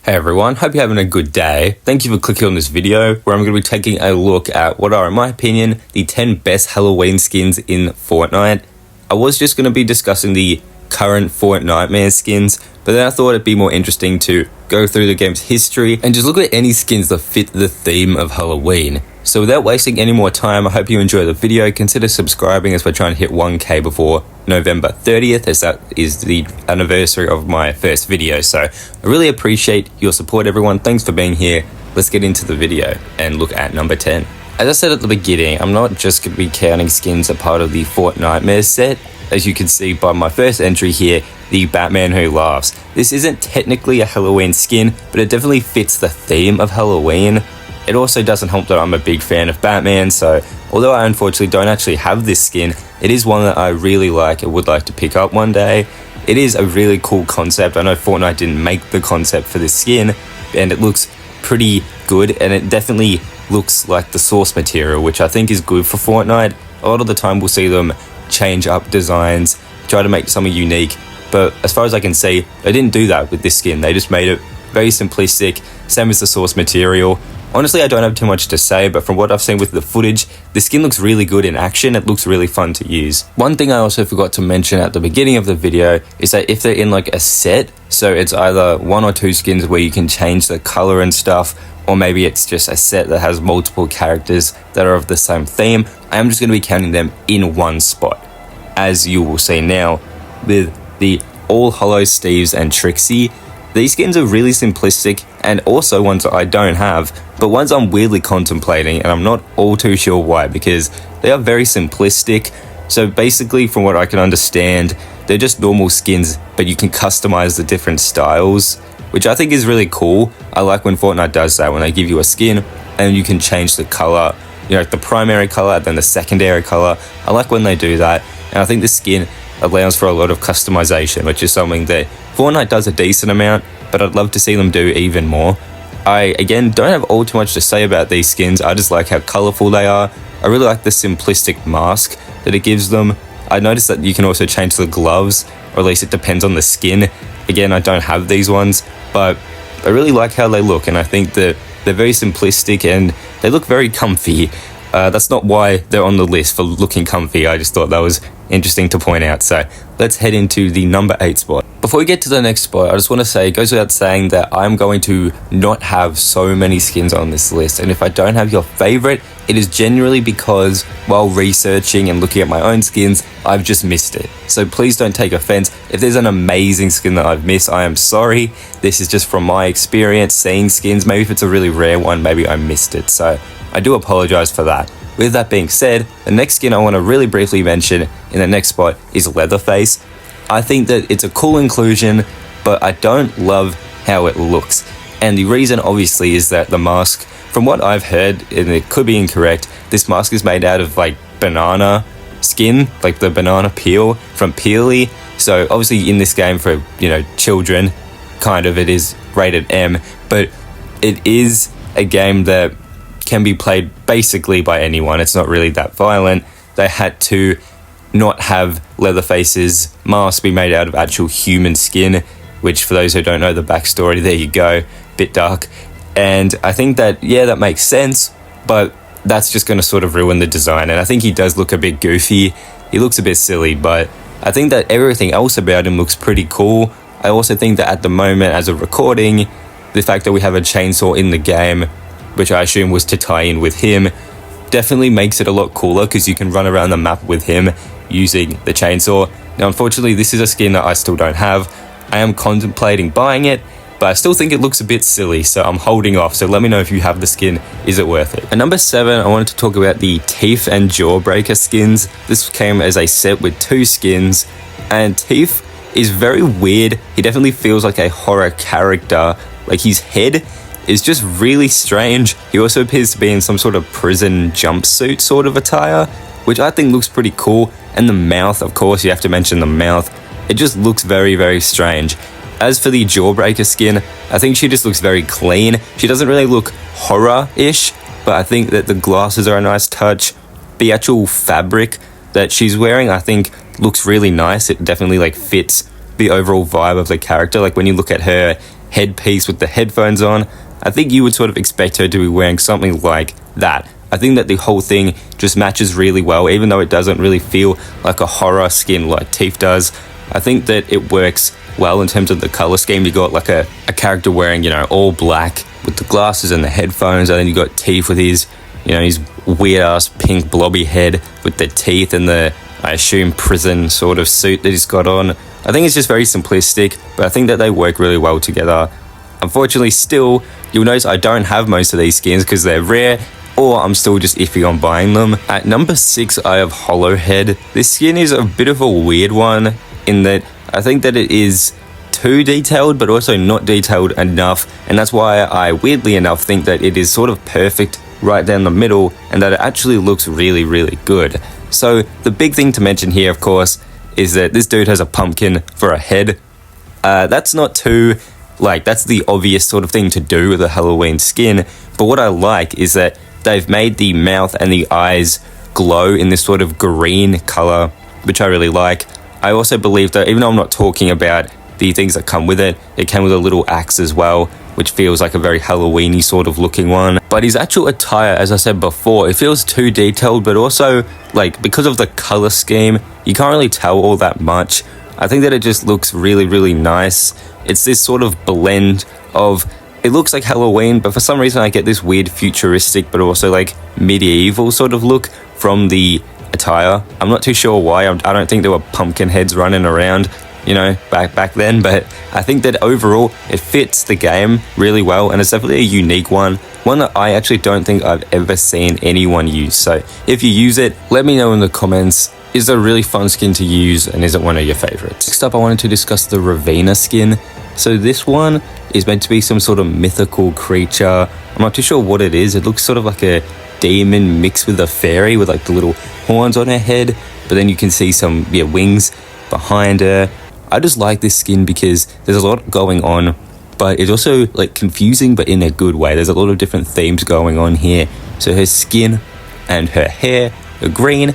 Hey everyone, hope you're having a good day. Thank you for clicking on this video where I'm going to be taking a look at what are, in my opinion, the 10 best Halloween skins in Fortnite. I was just going to be discussing the current Fortnite skins, but then I thought it'd be more interesting to go through the game's history and just look at any skins that fit the theme of Halloween. So without wasting any more time, I hope you enjoy the video. Consider subscribing as we're trying to hit 1k before November 30th, as that is the anniversary of my first video. So I really appreciate your support, everyone. Thanks for being here. Let's get into the video and look at number 10. As I said at the beginning, I'm not just going to be counting skins as part of the Fortnite set. As you can see by my first entry here, the Batman Who Laughs. This isn't technically a Halloween skin, but it definitely fits the theme of Halloween. It also doesn't help that I'm a big fan of Batman, so although I unfortunately don't actually have this skin, it is one that I really like and would like to pick up one day. It is a really cool concept. I know Fortnite didn't make the concept for this skin, and it looks pretty good, and it definitely looks like the source material, which I think is good for Fortnite. A lot of the time we'll see them change up designs, try to make something unique, but as far as I can see, they didn't do that with this skin. They just made it very simplistic, same as the source material. Honestly, I don't have too much to say, but from what I've seen with the footage, the skin looks really good in action. It looks really fun to use. One thing I also forgot to mention at the beginning of the video is that if they're in like a set, so it's either one or two skins where you can change the color and stuff, or maybe it's just a set that has multiple characters that are of the same theme, I am just going to be counting them in one spot. As you will see now, with the All Hollows, Steves and Trixie, these skins are really simplistic and also ones that I don't have, but ones I'm weirdly contemplating, and I'm not all too sure why, because they are very simplistic. So basically, from what I can understand, they're just normal skins, but you can customize the different styles, which I think is really cool. I like when Fortnite does that, when they give you a skin and you can change the color, the primary color, then the secondary color. I like when they do that, and I think this skin allows for a lot of customization, which is something that Fortnite does a decent amount, but I'd love to see them do even more. I, again, don't have all too much to say about these skins. I just like how colorful they are. I really like the simplistic mask that it gives them. I noticed that you can also change the gloves, or at least it depends on the skin. Again, I don't have these ones, but I really like how they look, and I think that they're very simplistic and they look very comfy. That's not why they're on the list for looking comfy. I just thought that was interesting to point out. So let's head into the number 8 spot. Before we get to the next spot, I just want to say, it goes without saying that I'm going to not have so many skins on this list. And if I don't have your favorite, it is generally because while researching and looking at my own skins, I've just missed it. So please don't take offense. If there's an amazing skin that I've missed, I am sorry. This is just from my experience seeing skins. Maybe if it's a really rare one, maybe I missed it. So I do apologize for that. With that being said, the next skin I want to really briefly mention in the next spot is Leatherface. I think that it's a cool inclusion, but I don't love how it looks. And the reason obviously is that the mask, from what I've heard, and it could be incorrect, this mask is made out of like banana skin, like the banana peel from Peely. So obviously in this game for, children, kind of, it is rated M, but it is a game that can be played basically by anyone. It's not really that violent. They had to not have Leatherface's mask be made out of actual human skin, which for those who don't know the backstory, there you go, bit dark. And I think that, that makes sense, but that's just going to sort of ruin the design. And I think he does look a bit goofy. He looks a bit silly, but I think that everything else about him looks pretty cool. I also think that at the moment, as a recording, the fact that we have a chainsaw in the game, which I assume was to tie in with him, definitely makes it a lot cooler because you can run around the map with him using the chainsaw. Now, unfortunately, this is a skin that I still don't have. I am contemplating buying it, but I still think it looks a bit silly, so I'm holding off. So let me know if you have the skin. Is it worth it? At number 7, I wanted to talk about the Teeth and Jawbreaker skins. This came as a set with 2 skins, and Teeth is very weird. He definitely feels like a horror character. Like, his head is just really strange. He also appears to be in some sort of prison jumpsuit sort of attire, which I think looks pretty cool. And the mouth, of course, you have to mention the mouth. It just looks very, very strange. As for the Jawbreaker skin, I think she just looks very clean. She doesn't really look horror-ish, but I think that the glasses are a nice touch. The actual fabric that she's wearing, I think, looks really nice. It definitely fits the overall vibe of the character. Like when you look at her headpiece with the headphones on, I think you would sort of expect her to be wearing something like that. I think that the whole thing just matches really well, even though it doesn't really feel like a horror skin like Teeth does. I think that it works well in terms of the color scheme. You got like a character wearing, all black with the glasses and the headphones, and then you got Teeth with his weird ass pink blobby head with the teeth and the, I assume, prison sort of suit that he's got on. I think it's just very simplistic, but I think that they work really well together. Unfortunately, still, you'll notice I don't have most of these skins because they're rare, or I'm still just iffy on buying them. At number 6, I have Hollowhead. This skin is a bit of a weird one in that I think that it is too detailed, but also not detailed enough, and that's why I, weirdly enough, think that it is sort of perfect right down the middle, and that it actually looks really, really good. So the big thing to mention here, of course, is that this dude has a pumpkin for a head. That's not too, that's the obvious sort of thing to do with a Halloween skin, but what I like is that they've made the mouth and the eyes glow in this sort of green color, which I really like. I also believe that even though I'm not talking about the things that come with it, it came with a little axe as well, which feels like a very Halloween-y sort of looking one. But his actual attire, as I said before, it feels too detailed, but also, because of the color scheme, you can't really tell all that much. I think that it just looks really, really nice. It's this sort of blend of, it looks like Halloween, but for some reason I get this weird futuristic, but also medieval sort of look from the attire. I'm not too sure why. I don't think there were pumpkin heads running around, back then, but I think that overall it fits the game really well, and it's definitely a unique one that I actually don't think I've ever seen anyone use. So if you use it, let me know in the comments. Is it a really fun skin to use, and is it one of your favorites? Next up, I wanted to discuss the Ravina skin. So this one is meant to be some sort of mythical creature. I'm not too sure what it is. It looks sort of like a demon mixed with a fairy with the little horns on her head, but then you can see some wings behind her. I just like this skin because there's a lot going on, but it's also confusing, but in a good way. There's a lot of different themes going on here. So her skin and her hair are green,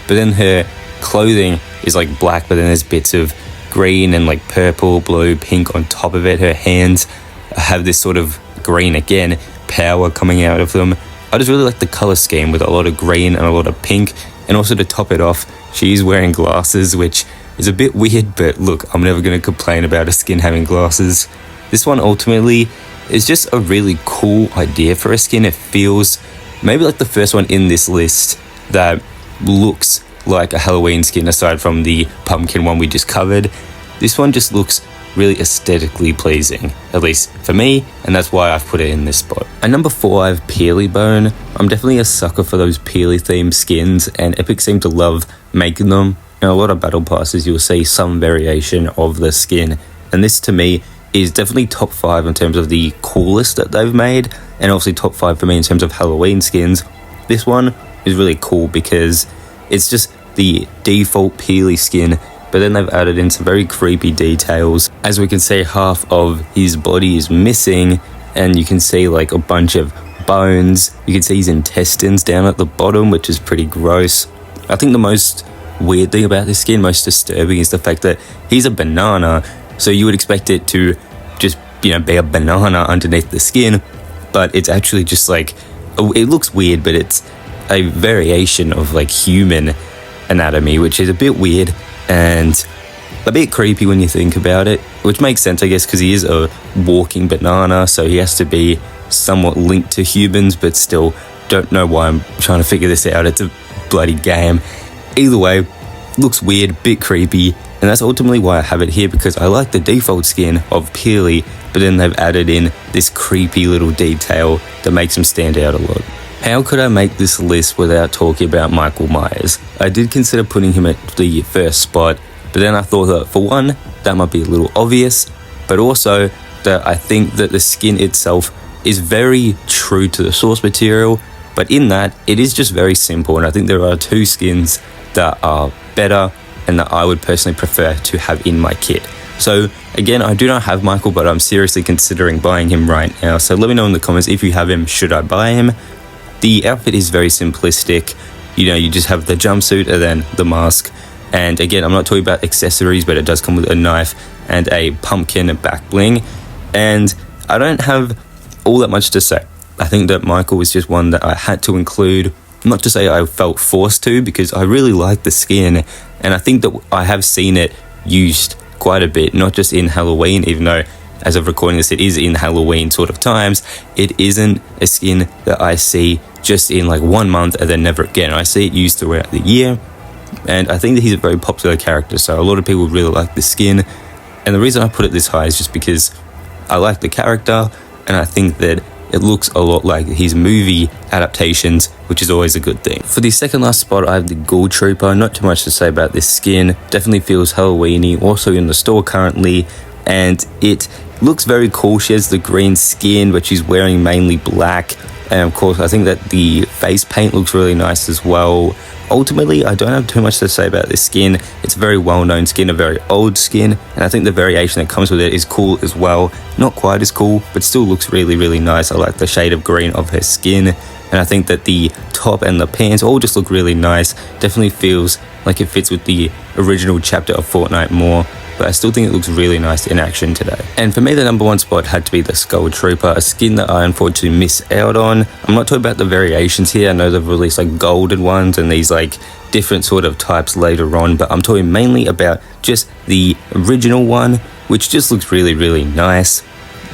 but then her clothing is black, but then there's bits of green and purple, blue, pink on top of it. Her hands have this sort of green again, power coming out of them. I just really like the color scheme with a lot of green and a lot of pink. And also to top it off, she's wearing glasses, which is a bit weird, but look, I'm never going to complain about a skin having glasses. This one ultimately is just a really cool idea for a skin. It feels maybe like the first one in this list that looks like a Halloween skin aside from the pumpkin one we just covered. This one just looks really aesthetically pleasing, at least for me, and that's why I've put it in this spot. At number 4, I have Peely Bone. I'm definitely a sucker for those Peely themed skins, and Epic seem to love making them. In a lot of battle passes, you'll see some variation of the skin, and this to me is definitely top 5 in terms of the coolest that they've made, and obviously top 5 for me in terms of Halloween skins. This one is really cool because it's just the default Peely skin, but then they've added in some very creepy details. As we can see, half of his body is missing, and you can see a bunch of bones. You can see his intestines down at the bottom, which is pretty gross. I think the most weird thing about this skin, most disturbing, is the fact that he's a banana, so you would expect it to just be a banana underneath the skin, but it's actually just it looks weird, but it's a variation of human anatomy, which is a bit weird and a bit creepy when you think about it, which makes sense, I guess, because he is a walking banana, so he has to be somewhat linked to humans, but still don't know why I'm trying to figure this out. It's a bloody game. Either way, looks weird, bit creepy, and that's ultimately why I have it here, because I like the default skin of Peely, but then they've added in this creepy little detail that makes him stand out a lot. How could I make this list without talking about Michael Myers? I did consider putting him at the first spot, but then I thought that for one, that might be a little obvious, but also that I think that the skin itself is very true to the source material, but in that, it is just very simple, and I think there are 2 skins that are better and that I would personally prefer to have in my kit. So again, I do not have Michael, but I'm seriously considering buying him right now, so let me know in the comments if you have him, should I buy him? The outfit is very simplistic. You just have the jumpsuit and then the mask. And again, I'm not talking about accessories, but it does come with a knife and a pumpkin back bling. And I don't have all that much to say. I think that Michael was just one that I had to include. Not to say I felt forced to, because I really like the skin, and I think that I have seen it used quite a bit, not just in Halloween, even though as of recording this it is in Halloween sort of times. It isn't a skin that I see just in like 1 month and then never again. I see it used throughout the year, and I think that he's a very popular character, so a lot of people really like the skin. And the reason I put it this high is just because I like the character, and I think that it looks a lot like his movie adaptations, which is always a good thing. For the second last spot, I have the Ghoul Trooper. Not too much to say about this skin. Definitely feels Halloweeny, also in the store currently, and it looks very cool. She has the green skin, but she's wearing mainly black. And of course, I think that the face paint looks really nice as well. Ultimately, I don't have too much to say about this skin. It's a very well-known skin, a very old skin, and I think the variation that comes with it is cool as well. Not quite as cool, but still looks really, really nice. I like the shade of green of her skin, and I think that the top and the pants all just look really nice. Definitely feels like it fits with the original chapter of Fortnite more, but I still think it looks really nice in action today. And for me, the number one spot had to be the Skull Trooper, a skin that I unfortunately missed out on. I'm not talking about the variations here. I know they've released like golden ones and these like different sort of types later on, but I'm talking mainly about just the original one, which just looks really, really nice.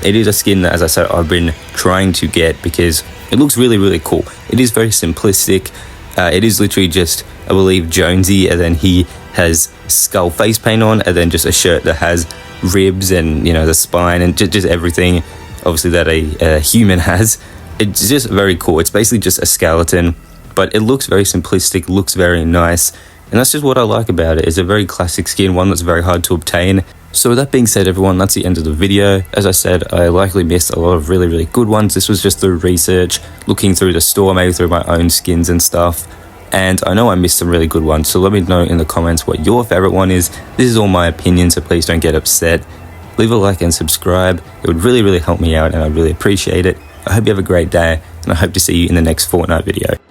It is a skin that, as I said, I've been trying to get because it looks really, really cool. It is very simplistic. It is literally just, I believe, Jonesy, and then he has skull face paint on, and then just a shirt that has ribs and, you know, the spine and just everything, obviously, that a human has. It's just very cool. It's basically just a skeleton, but it looks very simplistic, looks very nice, and that's just what I like about it. It's a very classic skin, one that's very hard to obtain. So with that being said, everyone, that's the end of the video. As I said, I likely missed a lot of really, really good ones. This was just through research, looking through the store, maybe through my own skins and stuff. And I know I missed some really good ones, so let me know in the comments what your favorite one is. This is all my opinion, so please don't get upset. Leave a like and subscribe. It would really, really help me out, and I really appreciate it. I hope you have a great day, and I hope to see you in the next Fortnite video.